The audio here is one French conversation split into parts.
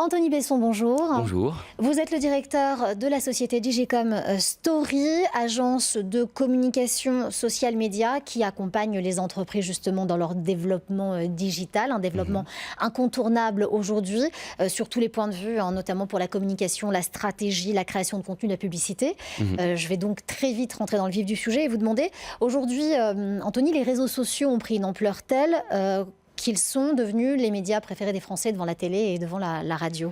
Anthony Besson, bonjour. Bonjour. Vous êtes le directeur de la société Digicom Story, agence de communication social média qui accompagne les entreprises justement dans leur développement digital, un développement incontournable aujourd'hui sur tous les points de vue, notamment pour la communication, la stratégie, la création de contenu, la publicité. Je vais donc très vite rentrer dans le vif du sujet et vous demander, aujourd'hui, Anthony, les réseaux sociaux ont pris une ampleur telle qu'ils sont devenus les médias préférés des Français devant la télé et devant la radio.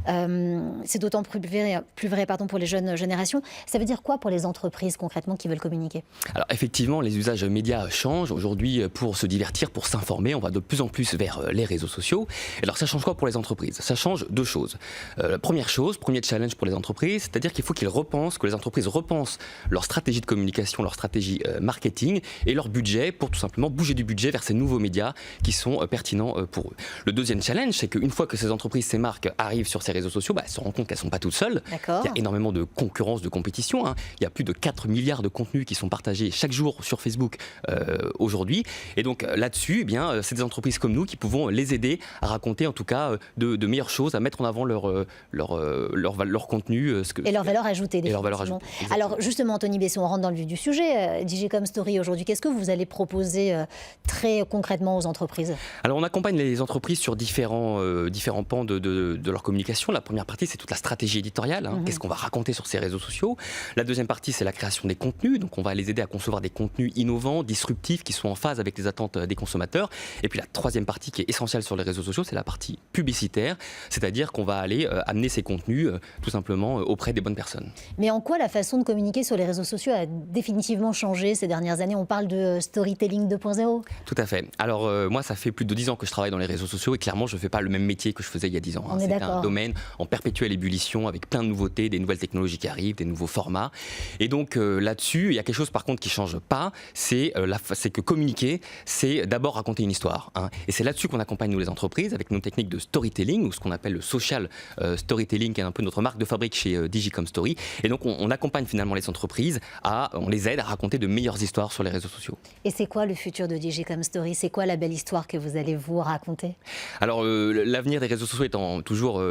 C'est d'autant plus vrai pour les jeunes générations. Ça veut dire quoi pour les entreprises concrètement qui veulent communiquer? Alors effectivement, les usages médias changent. Aujourd'hui, pour se divertir, pour s'informer, on va de plus en plus vers les réseaux sociaux. Alors ça change quoi pour les entreprises? Ça change deux choses. Première chose, premier challenge pour les entreprises, c'est-à-dire qu'il faut que les entreprises repensent leur stratégie de communication, leur stratégie marketing et leur budget pour tout simplement bouger du budget vers ces nouveaux médias qui sont pertinents pour eux. Le deuxième challenge, c'est qu'une fois que ces entreprises, ces marques arrivent sur ces réseaux sociaux, elles se rendent compte qu'elles ne sont pas toutes seules. Il y a énormément de concurrence, de compétition. Il y a plus de 4 milliards de contenus qui sont partagés chaque jour sur Facebook aujourd'hui. Et donc là-dessus, c'est des entreprises comme nous qui pouvons les aider à raconter en tout cas de meilleures choses, à mettre en avant leur contenu. Et leur valeur ajoutée. Et leur valeur ajoutée. Alors justement, Anthony Besson, on rentre dans le vif du sujet. Digicom Story aujourd'hui, qu'est-ce que vous allez proposer très concrètement aux entreprises? Alors on accompagne les entreprises sur différents pans de leur communication. La première partie, c'est toute la stratégie éditoriale. Qu'est-ce qu'on va raconter sur ces réseaux sociaux? La deuxième partie, c'est la création des contenus. Donc on va les aider à concevoir des contenus innovants, disruptifs, qui sont en phase avec les attentes des consommateurs. Et puis la troisième partie qui est essentielle sur les réseaux sociaux, c'est la partie publicitaire. C'est-à-dire qu'on va aller amener ces contenus tout simplement auprès des bonnes personnes. Mais en quoi la façon de communiquer sur les réseaux sociaux a définitivement changé ces dernières années? On parle de storytelling 2.0. Tout à fait. Alors moi, ça fait plus de 10 ans que je travaille dans les réseaux sociaux et clairement, je ne fais pas le même métier que je faisais il y a 10 ans. C'est un domaine en perpétuelle ébullition avec plein de nouveautés, des nouvelles technologies qui arrivent, des nouveaux formats. Et donc là-dessus, il y a quelque chose par contre qui ne change pas, c'est que communiquer, c'est d'abord raconter une histoire. Et c'est là-dessus qu'on accompagne nous les entreprises avec nos techniques de storytelling ou ce qu'on appelle le social storytelling, qui est un peu notre marque de fabrique chez Digicom Story. Et donc on accompagne finalement les entreprises, on les aide à raconter de meilleures histoires sur les réseaux sociaux. Et c'est quoi le futur de Digicom Story? C'est quoi la belle histoire que vous allez vous raconter? Alors l'avenir des réseaux sociaux étant toujours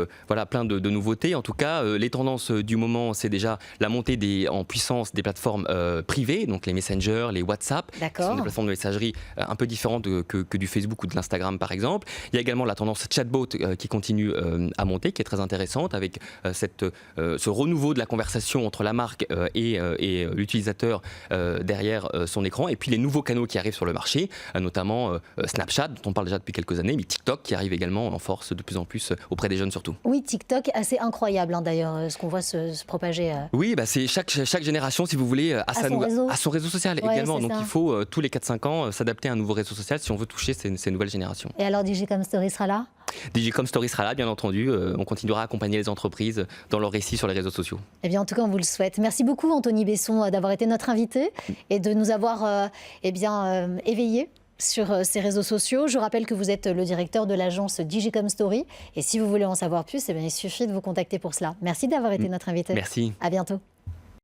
plein de nouveautés. En tout cas, les tendances du moment, c'est déjà la montée en puissance des plateformes privées, donc les Messenger, les WhatsApp, qui sont des plateformes de messagerie un peu différentes que du Facebook ou de l'Instagram par exemple. Il y a également la tendance chatbot qui continue à monter, qui est très intéressante avec ce renouveau de la conversation entre la marque et l'utilisateur derrière son écran. Et puis les nouveaux canaux qui arrivent sur le marché, notamment Snapchat, dont on parle déjà depuis quelques années, mais TikTok qui arrive également en force de plus en plus auprès des jeunes surtout. Oui, TikTok, assez incroyable d'ailleurs, ce qu'on voit se propager. Oui, c'est chaque génération, si vous voulez, à son réseau social également. Donc il faut tous les 4-5 ans s'adapter à un nouveau réseau social si on veut toucher ces nouvelles générations. Et alors Digicom Story sera là? Digicom Story sera là, bien entendu. On continuera à accompagner les entreprises dans leurs récits sur les réseaux sociaux. Eh bien, en tout cas, on vous le souhaite. Merci beaucoup, Anthony Besson, d'avoir été notre invité et de nous avoir éveillés sur ces réseaux sociaux. Je rappelle que vous êtes le directeur de l'agence Digicom Story. Et si vous voulez en savoir plus, il suffit de vous contacter pour cela. Merci d'avoir été notre invité. Merci. À bientôt.